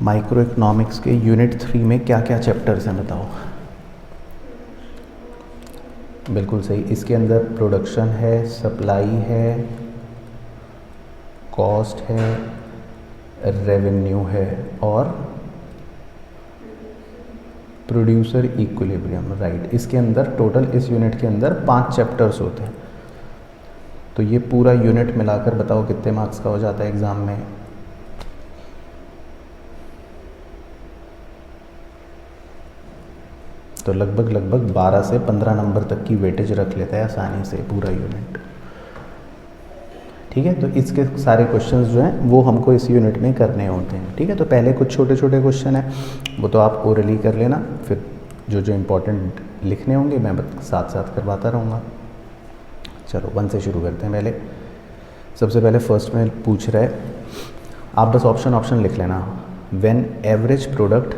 Micro economics के unit 3 में क्या क्या चैप्टर्स हैं बताओ। बिल्कुल सही, इसके अंदर प्रोडक्शन है, सप्लाई है, कॉस्ट है, रेवेन्यू है और प्रोड्यूसर इक्विलिब्रियम, राइट। इसके अंदर टोटल इस यूनिट के अंदर 5 चैप्टर्स होते हैं। तो ये पूरा यूनिट मिलाकर बताओ कितने मार्क्स का हो जाता है एग्ज़ाम में। तो लगभग 12 से 15 नंबर तक की वेटेज रख लेता है आसानी से पूरा यूनिट। ठीक है, तो इसके सारे क्वेश्चंस जो हैं वो हमको इस यूनिट में करने होते हैं। ठीक है, तो पहले कुछ छोटे छोटे क्वेश्चन हैं वो तो आप ओरली कर लेना, फिर जो जो इम्पोर्टेंट लिखने होंगे मैं साथ साथ करवाता रहूँगा। चलो 1 से शुरू करते हैं। पहले सबसे पहले फर्स्ट में पूछ रहा है, आप बस ऑप्शन लिख लेना। When average product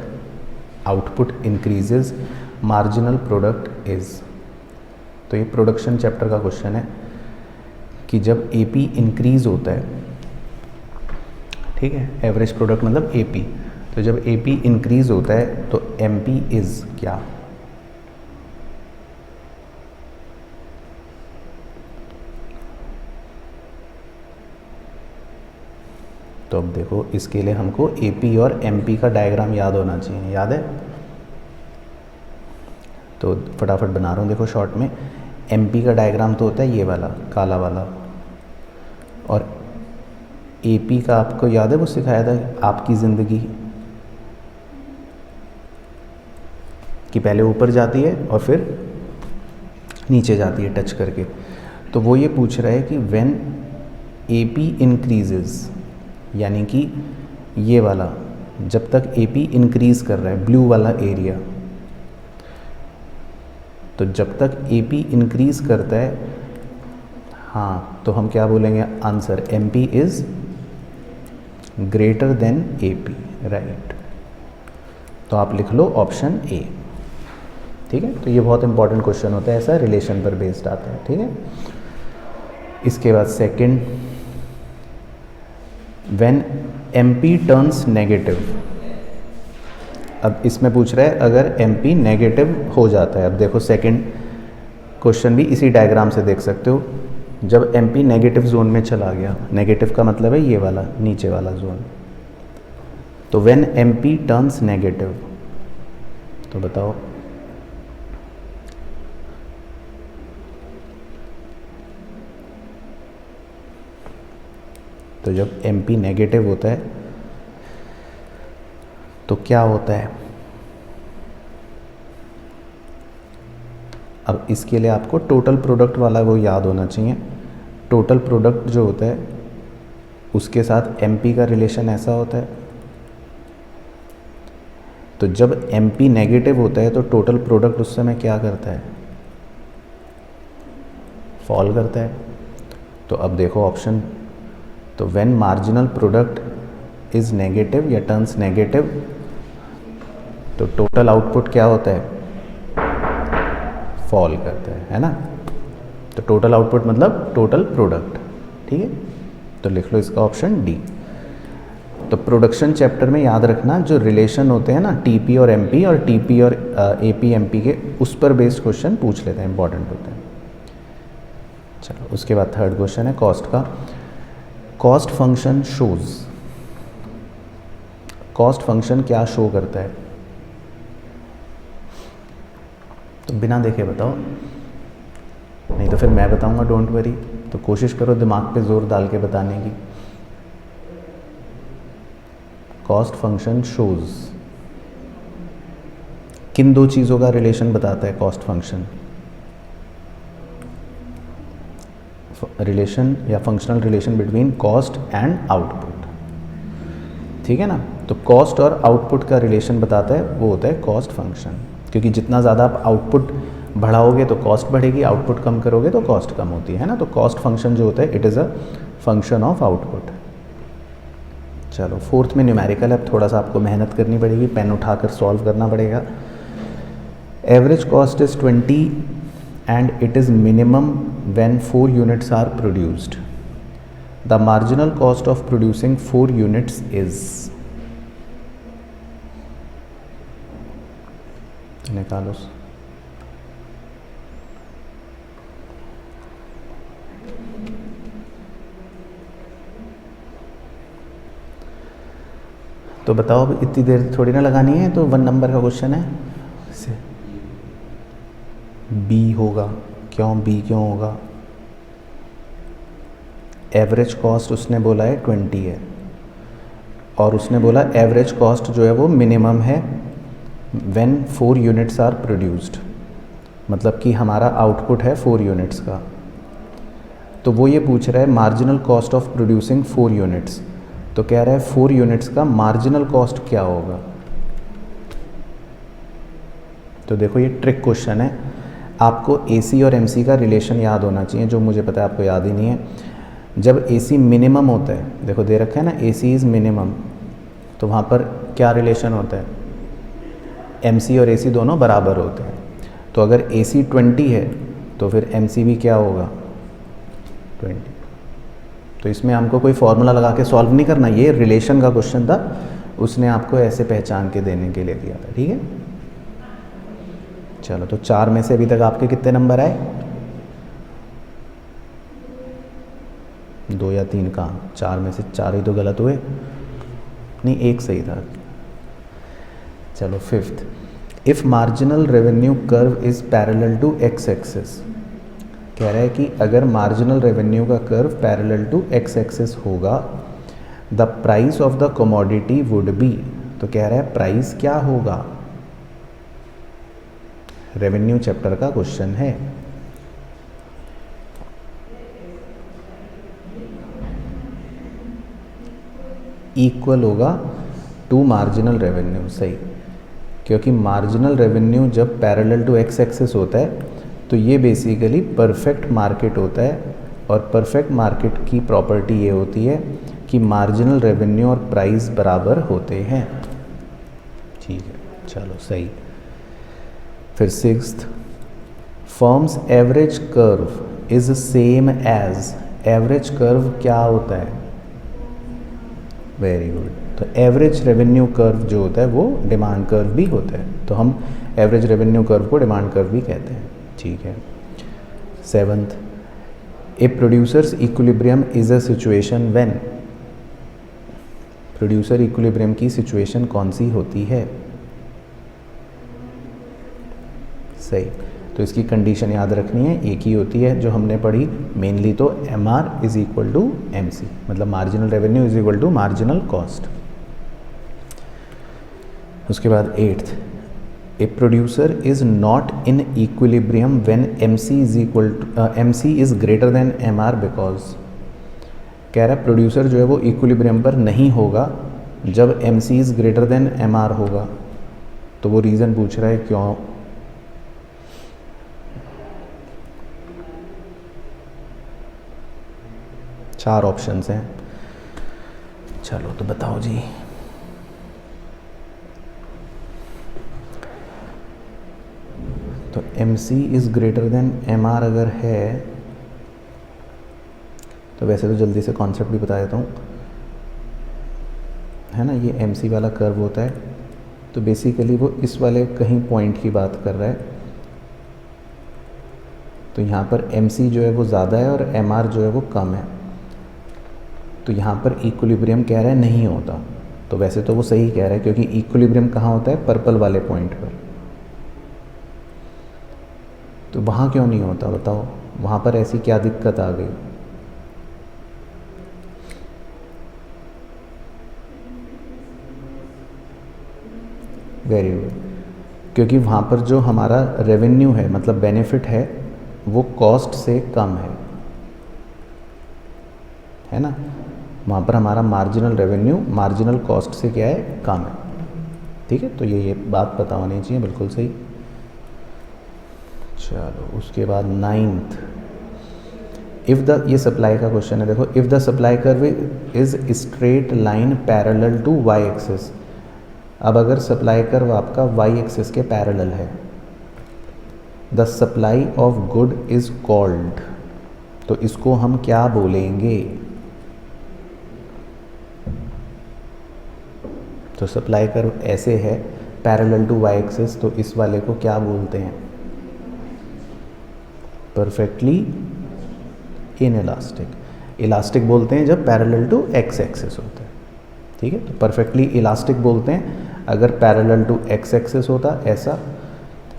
output increases marginal product is. तो ये प्रोडक्शन चैप्टर का क्वेश्चन है कि जब एपी इंक्रीज होता है, ठीक है, एवरेज प्रोडक्ट मतलब एपी, तो जब एपी इंक्रीज होता है तो एमपी इज़ क्या। तो अब देखो इसके लिए हमको एपी और एमपी का डायग्राम याद होना चाहिए, याद है? तो फटाफट बना रहा हूँ, देखो शॉर्ट में। एमपी का डायग्राम तो होता है ये वाला काला वाला, और एपी का आपको याद है वो सिखाया था आपकी ज़िंदगी कि पहले ऊपर जाती है और फिर नीचे जाती है टच करके। तो वो ये पूछ रहा है कि व्हेन एपी इंक्रीजेस, यानी कि ये वाला जब तक एपी इंक्रीज कर रहा है, ब्लू वाला एरिया, तो जब तक एपी इंक्रीज करता है, हाँ, तो हम क्या बोलेंगे answer, MP is greater than AP, right. तो आप लिख लो ऑप्शन ए। ठीक है, तो ये बहुत इंपॉर्टेंट क्वेश्चन होता है, ऐसा रिलेशन पर बेस्ड आता है। ठीक है, इसके बाद second, when MP turns negative. अब इसमें पूछ रहा है अगर एमपी नेगेटिव हो जाता है। अब देखो सेकंड क्वेश्चन भी इसी डायग्राम से देख सकते हो। जब एमपी नेगेटिव जोन में चला गया, नेगेटिव का मतलब है ये वाला नीचे वाला जोन, तो व्हेन एमपी टर्न्स नेगेटिव, तो बताओ तो जब एमपी नेगेटिव होता है तो क्या होता है। अब इसके लिए आपको टोटल प्रोडक्ट वाला वो याद होना चाहिए। टोटल प्रोडक्ट जो होता है उसके साथ एमपी का रिलेशन ऐसा होता है, तो जब एमपी नेगेटिव होता है तो टोटल प्रोडक्ट उस समय क्या करता है, फॉल करता है। तो अब देखो ऑप्शन, तो when marginal product is negative या टर्न्स नेगेटिव, तो टोटल आउटपुट क्या होता है, फॉल करता है ना। तो टोटल आउटपुट मतलब टोटल प्रोडक्ट। ठीक है, तो लिख लो इसका ऑप्शन डी। तो प्रोडक्शन चैप्टर में याद रखना जो रिलेशन होते हैं ना टीपी और एमपी और टीपी और एपी एमपी के, उस पर बेस्ड क्वेश्चन पूछ लेते हैं, इंपॉर्टेंट होते हैं। चलो उसके बाद थर्ड क्वेश्चन है कॉस्ट का। Cost function shows, cost function क्या शो करता है, तो बिना देखे बताओ, नहीं तो फिर मैं बताऊंगा, डोंट वरी। तो कोशिश करो दिमाग पे जोर डाल के बताने की। कॉस्ट फंक्शन शोज किन दो चीज़ों का रिलेशन बताता है कॉस्ट फंक्शन, रिलेशन या functional relation between cost and output. ठीक है ना, तो कॉस्ट और आउटपुट का रिलेशन बताता है वो होता है कॉस्ट फंक्शन, क्योंकि जितना ज़्यादा आप आउटपुट बढ़ाओगे तो कॉस्ट बढ़ेगी, आउटपुट कम करोगे तो कॉस्ट कम होती है ना। तो कॉस्ट फंक्शन जो होता है it is a function of output. चलो फोर्थ में न्यूमेरिकल है, अब थोड़ा सा आपको मेहनत करनी पड़ेगी, पेन उठाकर सॉल्व करना पड़ेगा। Average cost is 20 and it is minimum when 4 units are produced. The marginal cost of producing 4 units is, निकालो। तो बताओ अब इतनी देर थोड़ी ना लगानी है, तो 1 नंबर का क्वेश्चन है, बी होगा। क्यों बी क्यों होगा? एवरेज कॉस्ट उसने बोला है 20 है, और उसने बोला एवरेज कॉस्ट जो है वो मिनिमम है व्हेन 4 यूनिट्स आर प्रोड्यूस्ड, मतलब कि हमारा आउटपुट है 4 यूनिट्स का। तो वो ये पूछ रहा है marginal cost of producing 4 units, तो कह रहा है 4 यूनिट्स का मार्जिनल कॉस्ट क्या होगा। तो देखो ये ट्रिक क्वेश्चन है, आपको AC और MC का रिलेशन याद होना चाहिए, जो मुझे पता है आपको याद ही नहीं है। जब AC मिनिमम होता है, देखो दे रखा है ना AC इज़ मिनिमम, तो वहाँ पर क्या रिलेशन होता है? MC और AC दोनों बराबर होते हैं। तो अगर AC 20 है तो फिर MC भी क्या होगा? 20। तो इसमें हमको कोई फॉर्मूला लगा के सॉल्व नहीं करना, ये रिलेशन का क्वेश्चन था, उसने आपको ऐसे पहचान के देने के लिए दिया था, ठीक है। चलो, तो 4 में से अभी तक आपके कितने नंबर आए? 2 या 3 कहाँ? 4 में से 4 ही तो गलत हुए, नहीं 1 सही था। चलो 5th, if marginal revenue curve is parallel to X axis, कह रहा है कि अगर मार्जिनल रेवेन्यू का curve parallel to X axis होगा, the price of the commodity would be, तो कह रहा है प्राइस क्या होगा? रेवेन्यू चैप्टर का क्वेश्चन है। इक्वल होगा टू मार्जिनल रेवेन्यू, सही, क्योंकि मार्जिनल रेवेन्यू जब पैरेलल टू एक्स एक्सिस होता है तो ये बेसिकली परफेक्ट मार्केट होता है, और परफेक्ट मार्केट की प्रॉपर्टी ये होती है कि मार्जिनल रेवेन्यू और प्राइस बराबर होते हैं, ठीक है। चलो सही। फिर 6th, firms average curve is same as, average curve क्या होता है? Very good. तो एवरेज रेवेन्यू कर्व जो होता है वो डिमांड कर्व भी होता है, तो हम एवरेज रेवेन्यू कर्व को डिमांड कर्व भी कहते हैं, ठीक है। 7th, A producers equilibrium is a situation when, producer equilibrium की सिचुएशन कौन सी होती है? सही। तो इसकी कंडीशन याद रखनी है, एक ही होती है जो हमने पढ़ी मेनली, तो MR is equal to MC, मतलब marginal revenue is equal to marginal cost. उसके बाद 8th, a producer is not in equilibrium when MC is greater than MR because, कह रहा है प्रोड्यूसर जो है वो इक्विलिब्रियम पर नहीं होगा जब MC is greater than MR होगा, तो वो रीज़न पूछ रहा है क्यों। चार ऑप्शंस हैं, चलो तो बताओ जी। तो MC is greater than MR अगर है, तो वैसे तो जल्दी से कॉन्सेप्ट भी बता देता हूँ, है ना। ये MC वाला कर्व होता है, तो बेसिकली वो इस वाले कहीं पॉइंट की बात कर रहा है, तो यहाँ पर MC जो है वो ज़्यादा है और MR जो है वो कम है, तो यहाँ पर इक्विलिब्रियम कह रहा है नहीं होता। तो वैसे तो वो सही कह रहा है, क्योंकि इक्विलिब्रियम कहाँ होता है? पर्पल वाले पॉइंट पर। तो वहाँ क्यों नहीं होता बताओ, वहाँ पर ऐसी क्या दिक्कत आ गई? वेरी गुड, क्योंकि वहाँ पर जो हमारा रेवेन्यू है, मतलब बेनिफिट है, वो कॉस्ट से कम है ना। वहाँ पर हमारा मार्जिनल रेवेन्यू मार्जिनल कॉस्ट से क्या है? कम है, ठीक है। तो ये बात पता होनी चाहिए, बिल्कुल सही। चलो उसके बाद 9th, इफ़ द, ये सप्लाई का क्वेश्चन है, देखो, if the supply curve is straight line parallel to Y axis, अब अगर सप्लाई कर्व आपका वाई एक्सिस के पैरेलल है, the supply of good is called, तो इसको हम क्या बोलेंगे? तो सप्लाई कर्व ऐसे है, पैरेलल टू वाई एक्सिस, तो इस वाले को क्या बोलते हैं? Perfectly inelastic. इलास्टिक बोलते हैं जब पैरेलल टू एक्स एक्सिस होता है, ठीक है। तो परफेक्टली इलास्टिक बोलते हैं अगर पैरेलल टू एक्स एक्सिस होता ऐसा,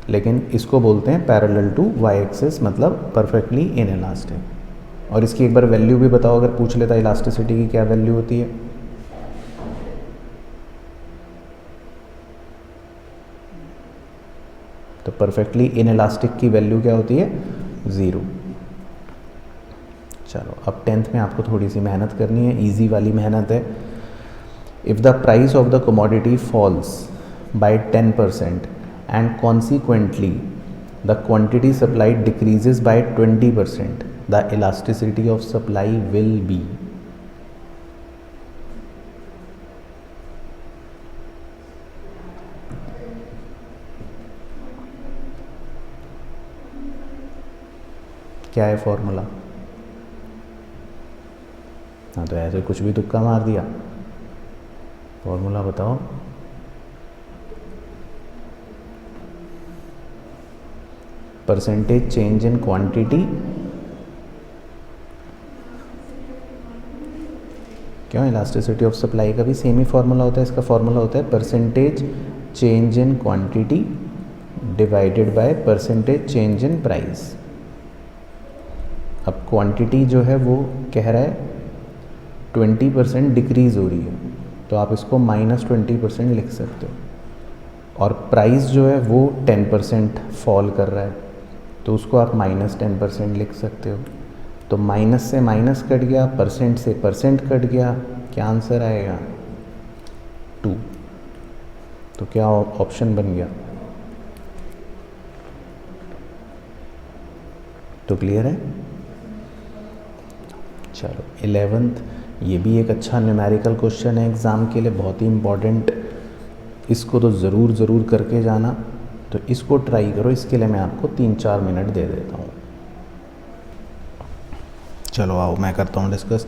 लेकिन इसको बोलते हैं पैरेलल टू वाई एक्सिस, मतलब परफेक्टली इनइलास्टिक। और इसकी एक बार वैल्यू भी बताओ, अगर पूछ लेता इलास्टिसिटी की क्या वैल्यू होती है? तो परफेक्टली इनइलास्टिक की वैल्यू क्या होती है? 0। चलो अब 10th में आपको थोड़ी सी मेहनत करनी है, इजी वाली मेहनत है। If the price of the commodity falls by 10% and consequently the quantity supplied decreases by 20%, the elasticity of supply will be. क्या है फॉर्मूला? हाँ, तो ऐसे कुछ भी तुक्का मार दिया। फॉर्मूला बताओ। परसेंटेज चेंज इन क्वांटिटी, क्यों? इलास्टिसिटी ऑफ सप्लाई का भी सेम ही फॉर्मूला होता है। इसका फॉर्मूला होता है percentage change in quantity divided by percentage change in price. अब क्वांटिटी जो है वो कह रहा है 20% डिक्रीज़ हो रही है, तो आप इसको -20% लिख सकते हो। और प्राइस जो है वो 10% फॉल कर रहा है, तो उसको आप -10% लिख सकते हो। तो माइनस से माइनस कट गया, परसेंट से परसेंट कट गया, क्या आंसर आएगा? 2। तो क्या ऑप्शन बन गया? तो क्लियर है? चलो 11th, ये भी एक अच्छा न्यूमेरिकल क्वेश्चन है एग्ज़ाम के लिए, बहुत ही इम्पॉर्टेंट। इसको तो ज़रूर करके जाना। तो इसको ट्राई करो, इसके लिए मैं आपको 3-4 मिनट दे देता हूँ। चलो आओ मैं करता हूँ डिस्कस।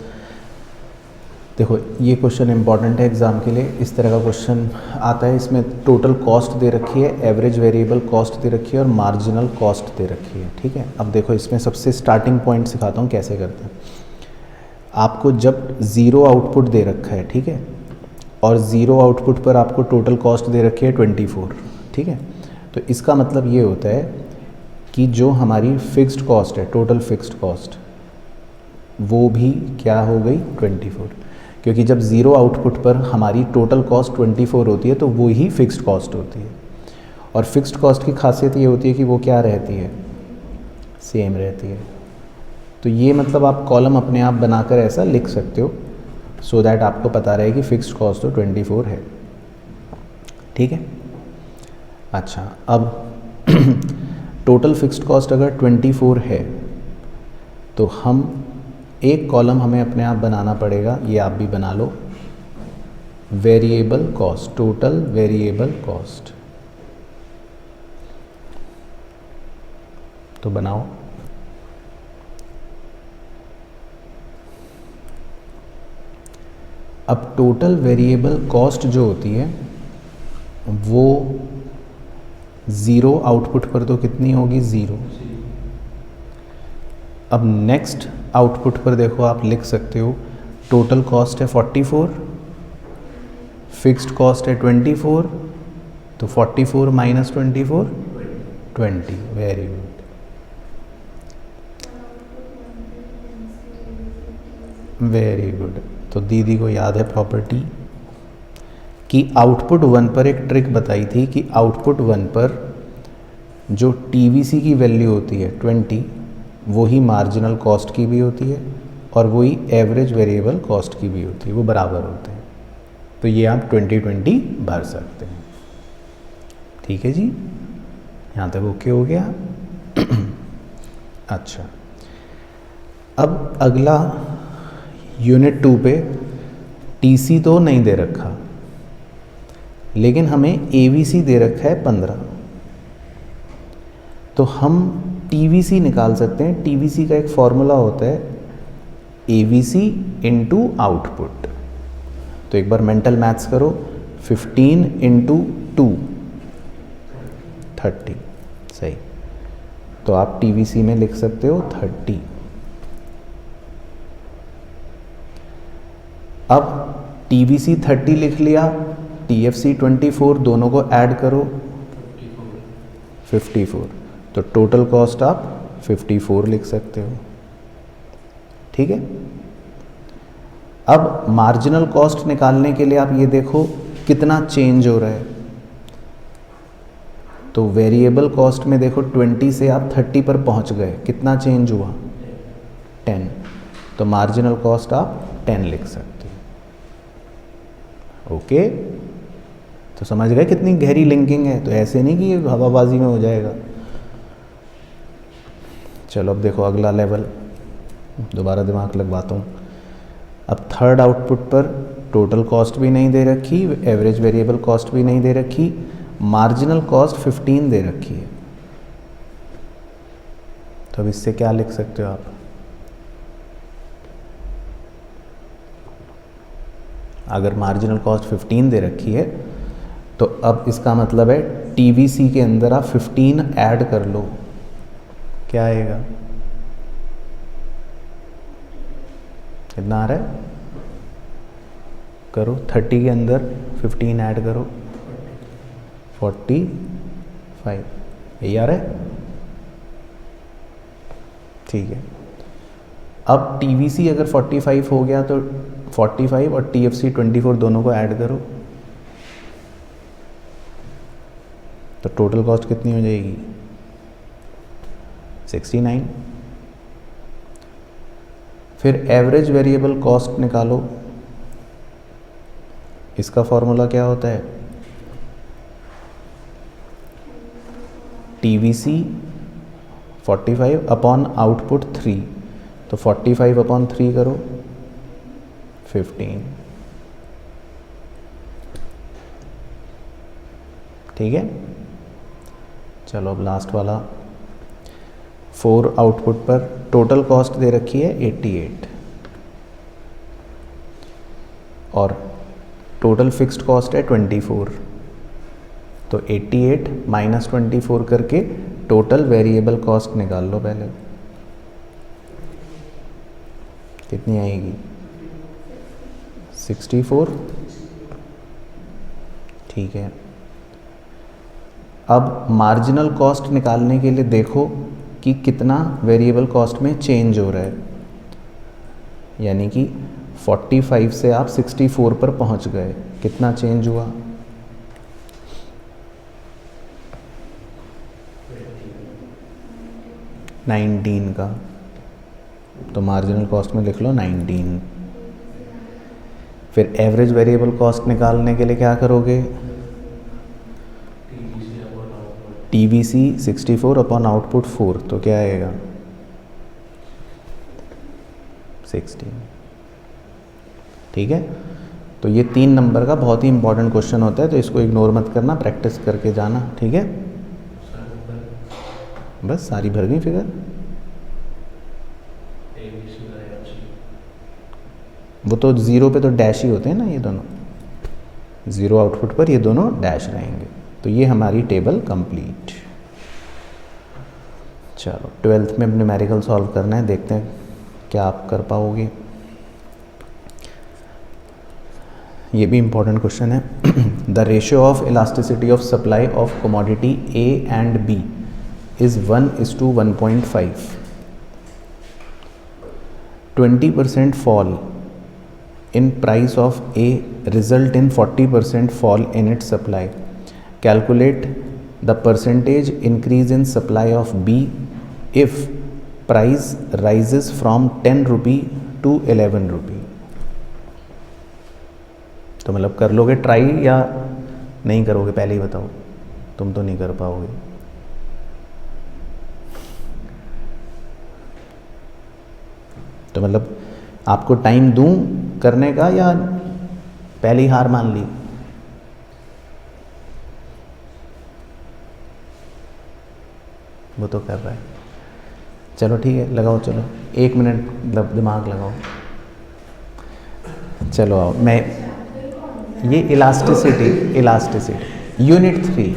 देखो ये क्वेश्चन इंपॉर्टेंट है एग्ज़ाम के लिए। इस तरह का क्वेश्चन आता है, इसमें टोटल कॉस्ट दे रखी है, एवरेज वेरिएबल कॉस्ट दे रखी है और मार्जिनल कॉस्ट दे रखी है, ठीक है। अब देखो इसमें सबसे स्टार्टिंग पॉइंट सिखाता हूँ कैसे करते हैं। आपको जब ज़ीरो आउटपुट दे रखा है, ठीक है, और ज़ीरो आउटपुट पर आपको टोटल कॉस्ट दे रखी है 24, ठीक है। तो इसका मतलब ये होता है कि जो हमारी फिक्स्ड कॉस्ट है, टोटल फिक्स्ड कॉस्ट, वो भी क्या हो गई? 24। क्योंकि जब ज़ीरो आउटपुट पर हमारी टोटल कॉस्ट 24 होती है तो वो ही फिक्स्ड कॉस्ट होती है। और फिक्स्ड कॉस्ट की खासियत ये होती है कि वो क्या रहती है? सेम रहती है। तो ये मतलब आप कॉलम अपने आप बनाकर ऐसा लिख सकते हो, सो दैट आपको पता रहे कि फिक्स्ड कॉस्ट तो 24 है, ठीक है। अच्छा, अब टोटल फिक्स्ड कॉस्ट अगर 24 है तो हम एक कॉलम हमें अपने आप बनाना पड़ेगा, ये आप भी बना लो, variable cost, total variable cost. तो बनाओ। अब टोटल वेरिएबल कॉस्ट जो होती है वो ज़ीरो आउटपुट पर तो कितनी होगी? 0। अब नेक्स्ट आउटपुट पर देखो आप लिख सकते हो टोटल कॉस्ट है 44, फिक्स्ड कॉस्ट है 24, तो 44 minus 24 20। Very good. Very good. तो दीदी को याद है प्रॉपर्टी कि आउटपुट 1 पर एक ट्रिक बताई थी कि आउटपुट 1 पर जो टीवीसी की वैल्यू होती है 20, वही मार्जिनल कॉस्ट की भी होती है और वही एवरेज वेरिएबल कॉस्ट की भी होती है, वो बराबर होते हैं। तो ये आप 20-20 भर सकते हैं, ठीक है जी। यहाँ तक ओके हो गया? अच्छा, अब अगला यूनिट 2 पे टीसी तो नहीं दे रखा, लेकिन हमें एवीसी दे रखा है 15। तो हम टीवीसी निकाल सकते हैं। टीवीसी का एक फॉर्मूला होता है एवीसी इंटू आउटपुट। तो एक बार मेंटल मैथ्स करो, 15 इंटू 2 30, सही। तो आप टीवीसी में लिख सकते हो 30। अब टीवीसी 30 लिख लिया, टीएफसी 24, दोनों को ऐड करो 54, तो टोटल कॉस्ट आप 54 लिख सकते हो, ठीक है। अब मार्जिनल कॉस्ट निकालने के लिए आप ये देखो कितना चेंज हो रहा है। तो वेरिएबल कॉस्ट में देखो 20 से आप 30 पर पहुंच गए, कितना चेंज हुआ 10, तो मार्जिनल कॉस्ट आप 10 लिख सकते हो। ओके, तो समझ गए कितनी गहरी लिंकिंग है। तो ऐसे नहीं कि ये हवाबाजी में हो जाएगा। चलो अब देखो अगला लेवल, दोबारा दिमाग लगवाता हूँ। अब थर्ड आउटपुट पर टोटल कॉस्ट भी नहीं दे रखी, एवरेज वेरिएबल कॉस्ट भी नहीं दे रखी, मार्जिनल कॉस्ट 15 दे रखी है। तो अब इससे क्या लिख सकते हो आप? अगर मार्जिनल कॉस्ट 15 दे रखी है तो अब इसका मतलब है टीवीसी के अंदर आप 15 ऐड कर लो, क्या आएगा? कितना आ रहा है? करो 30 के अंदर 15 ऐड करो, 45, यही आ रहा है, ठीक है। अब टीवीसी अगर 45 हो गया तो 45 और टीएफसी 24 दोनों को ऐड करो, तो टोटल कॉस्ट कितनी हो जाएगी? 69। फिर एवरेज वेरिएबल कॉस्ट निकालो, इसका फॉर्मूला क्या होता है? टीवीसी 45 अपॉन आउटपुट 3, तो 45 अपॉन 3 करो 15, ठीक है। चलो अब लास्ट वाला, 4 आउटपुट पर टोटल कॉस्ट दे रखी है 88 और टोटल फिक्स्ड कॉस्ट है 24, तो 88 माइनस 24 करके टोटल वेरिएबल कॉस्ट निकाल लो पहले, कितनी आएगी? 64, ठीक है। अब मार्जिनल कॉस्ट निकालने के लिए देखो कि कितना वेरिएबल कॉस्ट में चेंज हो रहा है, यानी कि 45 से आप 64 पर पहुंच गए, कितना चेंज हुआ? 19 का, तो मार्जिनल कॉस्ट में लिख लो 19। फिर एवरेज वेरिएबल कॉस्ट निकालने के लिए क्या करोगे? टीवीसी 64 अपॉन आउटपुट 4, तो क्या आएगा? 16, ठीक है। तो ये 3 नंबर का बहुत ही इंपॉर्टेंट क्वेश्चन होता है, तो इसको इग्नोर मत करना, प्रैक्टिस करके जाना, ठीक है। बस सारी भर गई फिगर। वो तो 0 पे तो डैश ही होते हैं ना, ये दोनों 0 आउटपुट पर ये दोनों डैश रहेंगे। तो ये हमारी टेबल कंप्लीट। चलो 12th में न्यूमेरिकल सॉल्व करना है, देखते हैं क्या आप कर पाओगे। ये भी इम्पोर्टेंट क्वेश्चन है। The ratio of elasticity of supply of commodity A and B is 1:1.5. 20% fall in price of A result in 40% fall in its supply. Calculate the percentage increase in supply of B if price rises from 10 rupee to 11 rupee. तो मतलब कर लोगे try या नहीं करोगे? पहले ही बताओ, तुम तो नहीं कर पाओगे। तो मतलब आपको टाइम दूं करने का या पहली हार मान ली? वो तो कर रहा है। चलो ठीक है, लगाओ, चलो 1 मिनट दिमाग लगाओ। चलो आओ, मैं ये इलास्टिसिटी यूनिट 3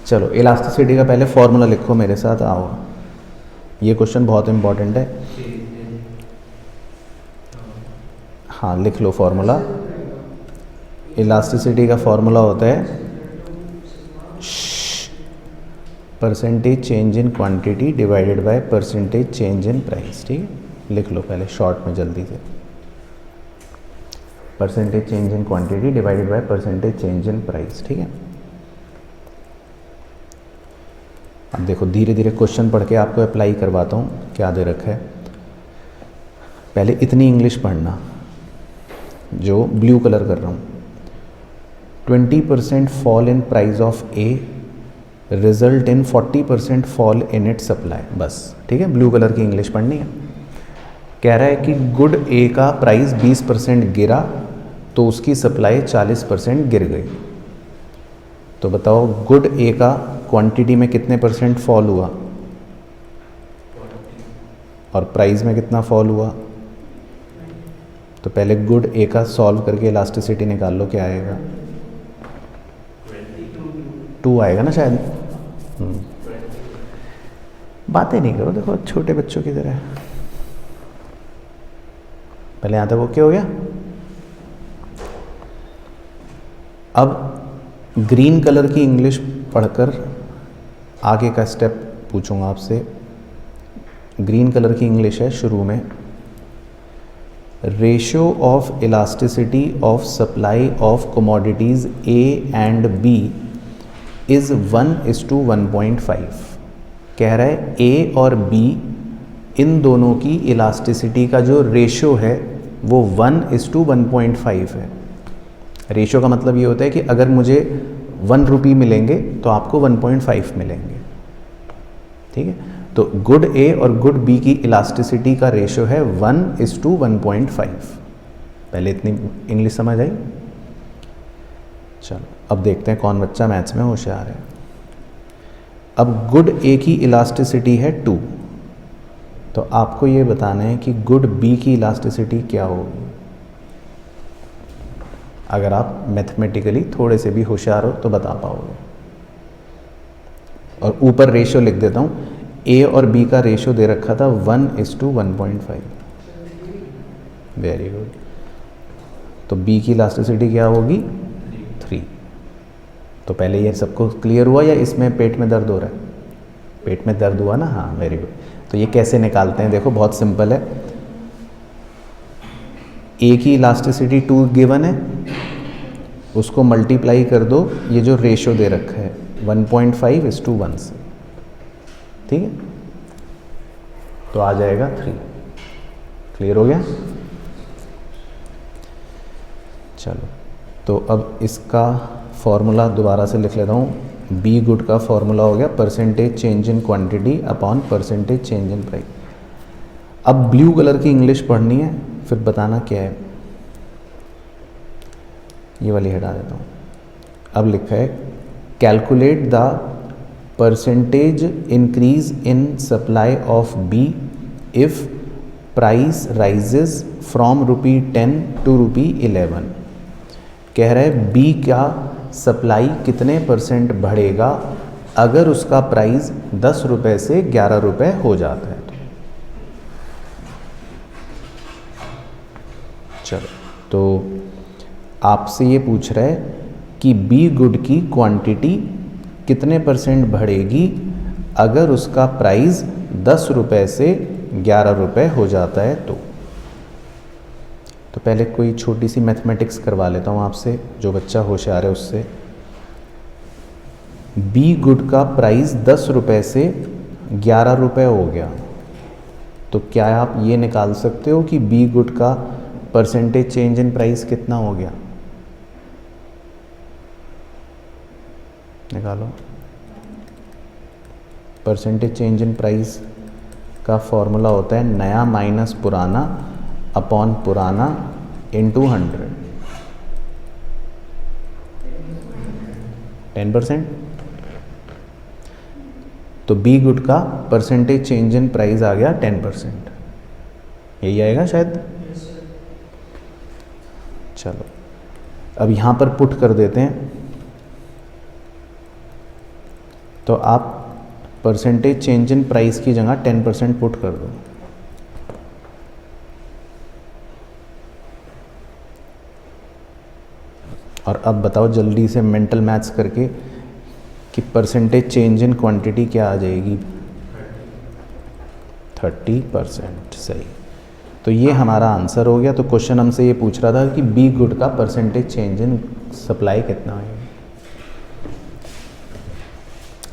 चलो इलास्टिसिटी का पहले फॉर्मूला लिखो मेरे साथ, आओ। ये क्वेश्चन बहुत इंपॉर्टेंट है। हाँ लिख लो फॉर्मूला। इलास्टिसिटी का फॉर्मूला होता है percentage change in quantity divided by percentage change in price. ठीक है, लिख लो पहले शॉर्ट में जल्दी से। Percentage change in quantity divided by percentage change in price. ठीक है, अब देखो धीरे धीरे क्वेश्चन पढ़ के आपको अप्लाई करवाता हूँ क्या दे रखा है। पहले इतनी इंग्लिश पढ़ना जो ब्लू कलर कर रहा हूँ। 20% fall in price of a result in 40% fall in it supply. बस ठीक है, ब्लू कलर की इंग्लिश पढ़नी है। कह रहा है कि गुड ए का प्राइस 20% गिरा तो उसकी सप्लाई 40% गिर गई। तो बताओ गुड ए का क्वांटिटी में कितने परसेंट फॉल हुआ और प्राइस में कितना फॉल हुआ। तो पहले गुड ए का सॉल्व करके इलास्टिसिटी निकाल लो, क्या आएगा। 2 आएगा ना शायद। बातें नहीं करो, देखो छोटे बच्चों की तरह। पहले यहाँ तक ओके हो गया। अब ग्रीन कलर की इंग्लिश पढ़कर आगे का स्टेप पूछूंगा आपसे। ग्रीन कलर की इंग्लिश है शुरू में, ratio of elasticity of supply of commodities A and B is 1:1.5। कह रहा है ए और बी इन दोनों की इलास्टिसिटी का जो रेशियो है वो 1:1.5 है। रेशियो का मतलब ये होता है कि अगर मुझे 1 रुपये मिलेंगे तो आपको 1.5 मिलेंगे। ठीक है, तो गुड ए और गुड बी की इलास्टिसिटी का रेशियो है 1:1.5। पहले इतनी इंग्लिश समझ आई। चलो अब देखते हैं कौन बच्चा मैथ्स में होशियार है। अब गुड ए की इलास्टिसिटी है 2, तो आपको ये बताना है कि गुड बी की इलास्टिसिटी क्या होगी। अगर आप मैथमेटिकली थोड़े से भी होशियार हो तो बता पाओगे। और ऊपर रेशियो लिख देता हूँ, ए और बी का रेशियो दे रखा था 1:1.5। Very good. तो बी की इलास्टिसिटी क्या होगी 3। तो पहले ये सबको क्लियर हुआ या इसमें पेट में दर्द हो रहा है। पेट में दर्द हुआ ना, हाँ वेरी गुड। तो ये कैसे निकालते हैं, देखो बहुत सिंपल है। ए की इलास्टिसिटी 2 गिवन है, उसको मल्टीप्लाई कर दो ये जो रेशियो दे रखा है 1.5:1 से। ठीक है, तो आ जाएगा 3। क्लियर हो गया। चलो तो अब इसका फॉर्मूला दोबारा से लिख लेता हूँ। बी गुड का फॉर्मूला हो गया percentage change in quantity upon percentage change in price. अब ब्लू कलर की इंग्लिश पढ़नी है, फिर बताना क्या है। ये वाली हटा देता हूँ। अब लिखा है calculate the percentage increase in supply of B if price rises from ₹10 to ₹11। कह रहा है बी का सप्लाई कितने परसेंट बढ़ेगा अगर उसका प्राइस 10 रुपये से 11 रुपये हो जाता है। चलो तो आपसे ये पूछ रहा है कि बी गुड की क्वांटिटी कितने परसेंट बढ़ेगी अगर उसका प्राइस 10 रुपये से 11 रुपये हो जाता है। तो पहले कोई छोटी सी मैथमेटिक्स करवा लेता हूँ आपसे, जो बच्चा होशियार है उससे। बी गुड का प्राइस 10 रुपये से 11 रुपये हो गया, तो क्या आप ये निकाल सकते हो कि बी गुड का परसेंटेज चेंज इन प्राइस कितना हो गया। निकालो। परसेंटेज चेंज इन प्राइस का फॉर्मूला होता है नया माइनस पुराना अपॉन पुराना इंटू 100। 10%। तो बी गुड का परसेंटेज चेंज इन प्राइस आ गया 10%। यही आएगा शायद। चलो अब यहाँ पर पुट कर देते हैं तो आप परसेंटेज चेंज इन प्राइस की जगह 10% पुट कर दो। और अब बताओ जल्दी से मेंटल मैथ्स करके कि परसेंटेज चेंज इन क्वांटिटी क्या आ जाएगी? 30%। सही। तो ये हमारा आंसर हो गया। तो क्वेश्चन हमसे ये पूछ रहा था कि बी गुड का परसेंटेज चेंज इन सप्लाई कितना है।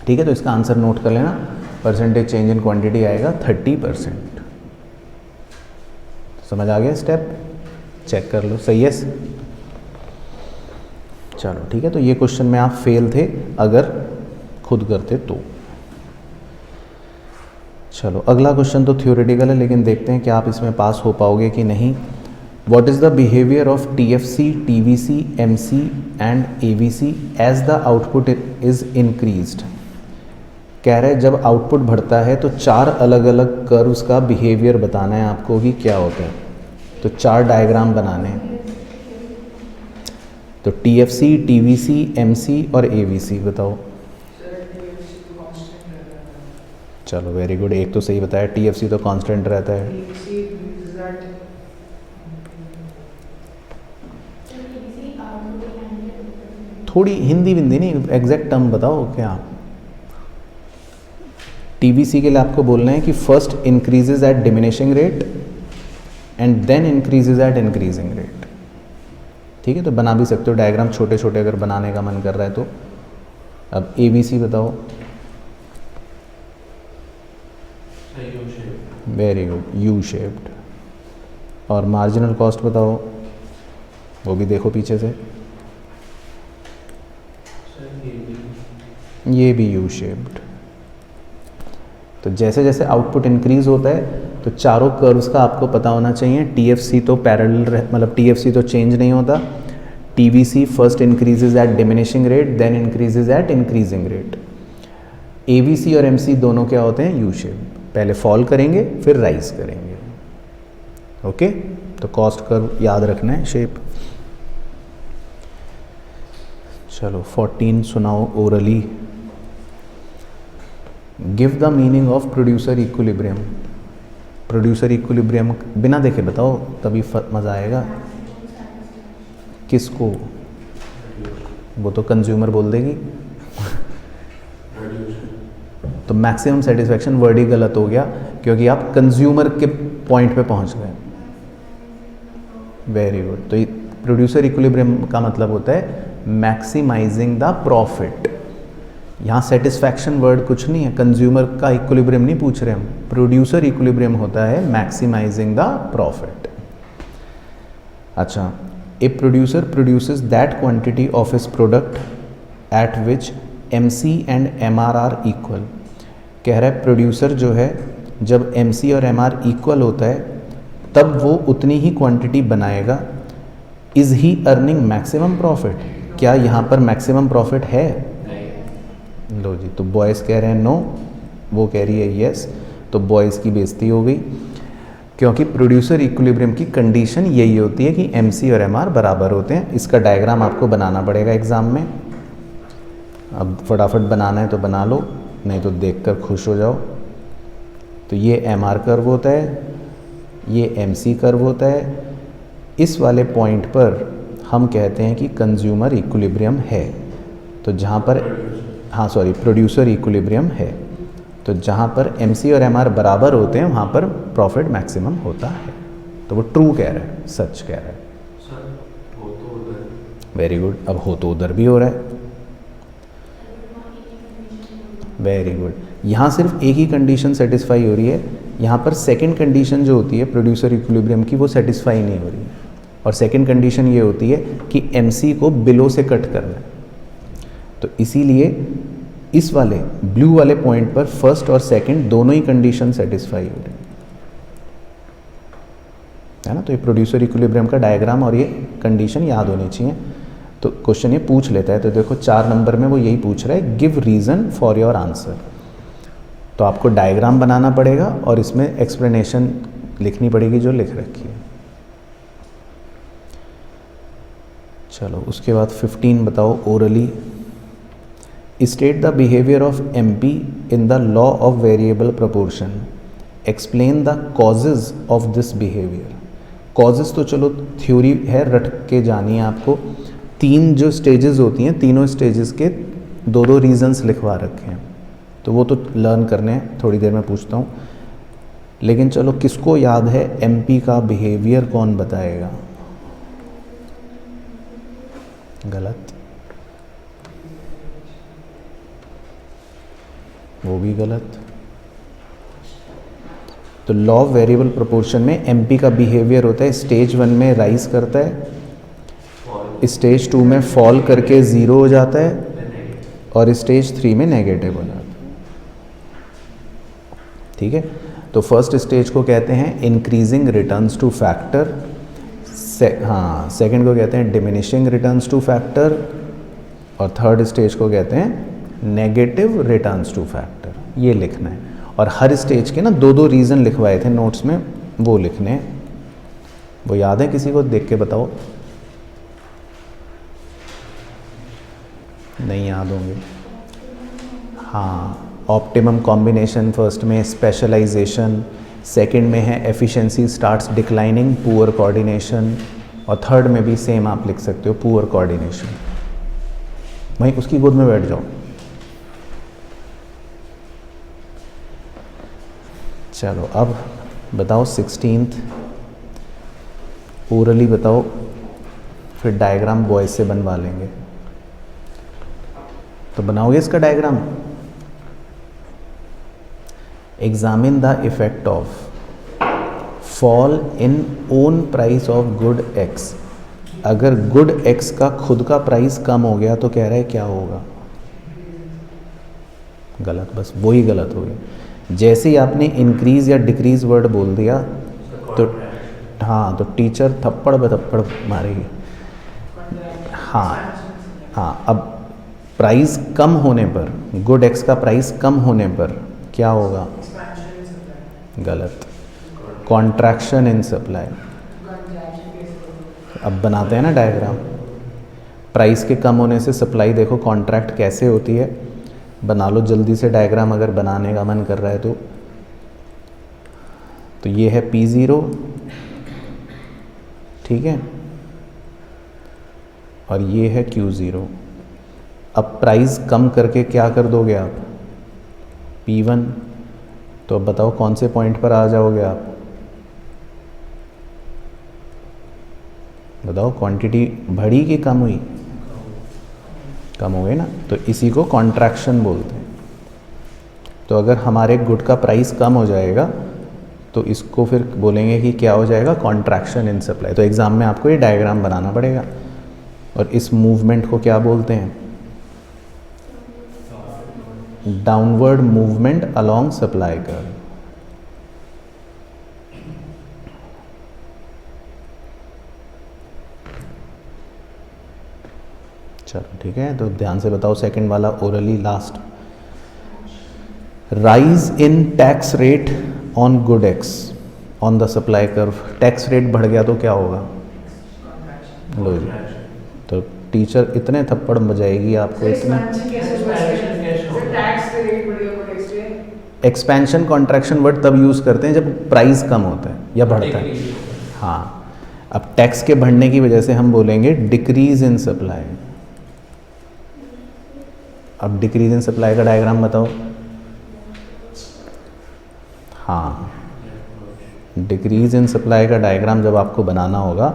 ठीक है, तो इसका आंसर नोट कर लेना। परसेंटेज चेंज इन क्वांटिटी आएगा 30%। समझ आ गया? स्टेप चेक कर लो। सही है। चलो ठीक है, तो ये क्वेश्चन में आप फेल थे अगर खुद करते तो। चलो अगला क्वेश्चन तो थ्योरेटिकल है, लेकिन देखते हैं कि आप इसमें पास हो पाओगे कि नहीं। What is the behaviour of TFC, TVC, MC and AVC as the output is increased. कह रहे जब आउटपुट बढ़ता है तो 4 अलग अलग कर्व्स का बिहेवियर बताना है आपको कि क्या होता है। तो 4 डायग्राम बनाने हैं। तो TFC, TVC, MC और AVC बताओ। चलो वेरी गुड, एक तो सही बताया। TFC तो कांस्टेंट रहता है। थोड़ी हिंदी विंदी नहीं, एग्जैक्ट टर्म बताओ क्या। TVC के लिए आपको बोलना है कि first increases at diminishing rate and then increases at increasing rate. ठीक है, तो बना भी सकते हो डायग्राम छोटे छोटे अगर बनाने का मन कर रहा है तो। अब AVC बताओ। Very good, U shaped. और मार्जिनल कॉस्ट बताओ, वो भी देखो पीछे से। ये भी यू शेप्ड। तो जैसे जैसे आउटपुट इंक्रीज होता है तो चारों कर्व्स का आपको पता होना चाहिए। TFC तो पैरेलल मतलब TFC तो चेंज नहीं होता। TVC first increases at diminishing rate then increases at increasing rate. AVC और MC दोनों क्या होते हैं? U shape. पहले फॉल करेंगे फिर राइज करेंगे। ओके, तो कॉस्ट कर्व याद रखना है शेप। चलो 14 सुनाओ orally. Give the meaning of producer equilibrium. Producer equilibrium बिना देखे बताओ, तभी मज़ा आएगा। किसको? वो तो कंज्यूमर बोल देगी। तो मैक्सिमम सेटिस्फैक्शन वर्ड ही गलत हो गया क्योंकि आप कंज्यूमर के पॉइंट पे पहुंच गए। Very good. तो प्रोड्यूसर इक्विलिब्रियम का मतलब होता है मैक्सिमाइजिंग द प्रॉफिट। यहाँ सेटिस्फैक्शन वर्ड कुछ नहीं है, कंज्यूमर का इक्विलिब्रियम नहीं पूछ रहे हम। प्रोड्यूसर इक्विलिब्रियम होता है मैक्सिमाइजिंग द प्रॉफिट। अच्छा, a producer produces that quantity of his product at which MC and MR are equal. कह रहा है प्रोड्यूसर जो है जब MC और MR इक्वल होता है तब वो उतनी ही क्वांटिटी बनाएगा। Is he earning maximum profit? क्या यहाँ पर मैक्सिमम प्रॉफिट है? लो जी, तो बॉयज़ कह रहे हैं नो, वो कह रही है यस। तो बॉयज़ की बेइज्जती हो गई क्योंकि प्रोड्यूसर इक्विलिब्रियम की कंडीशन यही होती है कि MC और MR बराबर होते हैं। इसका डायग्राम आपको बनाना पड़ेगा एग्ज़ाम में। अब फटाफट बनाना है तो बना लो, नहीं तो देखकर खुश हो जाओ। तो ये MR कर्व होता है, ये MC कर्व होता है। इस वाले पॉइंट पर हम कहते हैं कि कंज्यूमर इक्विलिब्रियम है। तो जहाँ पर प्रोड्यूसर इक्विलिब्रियम है। तो जहाँ पर MC और MR बराबर होते हैं वहाँ पर प्रॉफिट मैक्सिमम होता है। तो वो ट्रू कह रहा है, सच कह रहा है। Very good. अब हो तो उधर भी हो रहा है। Very good. यहाँ सिर्फ एक ही कंडीशन सेटिस्फाई हो रही है, यहाँ पर सेकंड कंडीशन जो होती है प्रोड्यूसर इक्विलिब्रियम की वो सेटिस्फाई नहीं हो रही है। और सेकंड कंडीशन ये होती है कि MC को बिलो से कट करना है। तो इसीलिए इस वाले ब्लू वाले पॉइंट पर फर्स्ट और सेकंड दोनों ही कंडीशन सेटिस्फाई हो रही है ना। तो ये प्रोड्यूसर इक्विलिब्रियम का डायग्राम और ये कंडीशन याद होनी चाहिए। तो क्वेश्चन ये पूछ लेता है, तो देखो 4 नंबर में वो यही पूछ रहा है, give reason for your answer. तो आपको डायग्राम बनाना पड़ेगा और इसमें एक्सप्लेनेशन लिखनी पड़ेगी जो लिख रखी है। चलो उसके बाद 15 बताओ orally. State the behaviour of MP in the law of variable proportion, explain the causes of this behaviour. Causes तो चलो थ्योरी है, रट के जानी है आपको। 3 जो स्टेजेस होती हैं, तीनों स्टेजेस के 2-2 रीजंस लिखवा रखे हैं, तो वो तो लर्न करने हैं, थोड़ी देर में पूछता हूँ। लेकिन चलो, किसको याद है एमपी का बिहेवियर, कौन बताएगा? गलत, वो भी गलत। तो लॉ ऑफ वेरिएबल प्रोपोर्शन में एमपी का बिहेवियर होता है, स्टेज 1 में राइज करता है, स्टेज 2 में फॉल करके 0 हो जाता है, और स्टेज 3 में नेगेटिव हो जाता है। ठीक है, तो फर्स्ट स्टेज को कहते हैं increasing returns two factor, second को कहते हैं डिमिनिशिंग रिटर्न्स टू फैक्टर, और थर्ड स्टेज को कहते हैं नेगेटिव रिटर्न्स टू फैक्टर। ये लिखना है, और हर स्टेज के ना 2-2 रीज़न लिखवाए थे नोट्स में, वो लिखने हैं। वो याद है किसी को? देख के बताओ। नहीं याद होंगे। हाँ, ऑप्टिमम कॉम्बिनेशन फर्स्ट में, स्पेशलाइजेशन सेकंड में है, efficiency starts declining, poor coordination, और थर्ड में भी सेम आप लिख सकते हो, पुअर कोऑर्डिनेशन। वहीं उसकी गोद में बैठ जाओ। चलो अब बताओ 16th ओरली बताओ, फिर डायग्राम बॉयज से बनवा लेंगे। तो बनाओगे इसका diagram? Examine the effect of fall in own price of good x. अगर गुड एक्स का खुद का प्राइस कम हो गया तो कह रहा है क्या होगा? गलत, बस वही गलत हो गया। जैसे ही आपने इंक्रीज या डिक्रीज वर्ड बोल दिया तो हाँ, तो टीचर थप्पड़ बथप्पड़ मारेगी। हाँ, अब प्राइस कम होने पर, गुड एक्स का प्राइस कम होने पर क्या होगा? गलत, कॉन्ट्रैक्शन इन सप्लाई। अब बनाते हैं ना डायग्राम। प्राइस के कम होने से सप्लाई देखो कॉन्ट्रैक्ट कैसे होती है, बना लो जल्दी से डायग्राम अगर बनाने का मन कर रहा है तो ये है P0, ठीक है, और ये है Q0। अब प्राइस कम करके क्या कर दोगे आप? P1। तो अब बताओ कौन से पॉइंट पर आ जाओगे आप? बताओ, क्वांटिटी बढ़ी कि कम हुई? कम हो गई ना, तो इसी को कॉन्ट्रैक्शन बोलते हैं। तो अगर हमारे गुड का प्राइस कम हो जाएगा तो इसको फिर बोलेंगे कि क्या हो जाएगा? Contraction in supply. तो एग्ज़ाम में आपको ये डायग्राम बनाना पड़ेगा। और इस मूवमेंट को क्या बोलते हैं? Downward movement along supply curve. चलो ठीक है, तो ध्यान से बताओ सेकंड वाला orally last. Rise in tax rate on good x on the supply curve. Tax rate बढ़ गया तो क्या होगा? लो जी, तो टीचर इतने थप्पड़ बजाएगी आपको, इतने। एक्सपेंशन कॉन्ट्रैक्शन वर्ड तब यूज़ करते हैं जब प्राइस कम होता है या बढ़ता है। हाँ, अब टैक्स के बढ़ने की वजह से हम बोलेंगे डिक्रीज इन सप्लाई। अब डिक्रीज इन सप्लाई का डायग्राम बताओ। हाँ, डिक्रीज इन सप्लाई का डायग्राम जब आपको बनाना होगा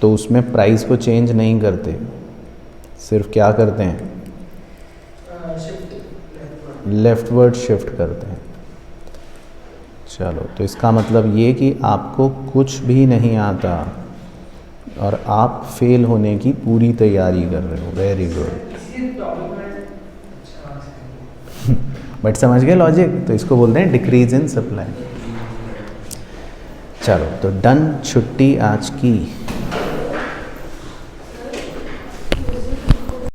तो उसमें प्राइस को चेंज नहीं करते, सिर्फ क्या करते हैं? लेफ्टवर्ड शिफ्ट करते हैं। चलो, तो इसका मतलब ये कि आपको कुछ भी नहीं आता और आप फेल होने की पूरी तैयारी कर रहे हो। Very good. बट समझ गए लॉजिक? तो इसको बोलते हैं डिक्रीज इन सप्लाई। चलो, तो डन, छुट्टी आज की।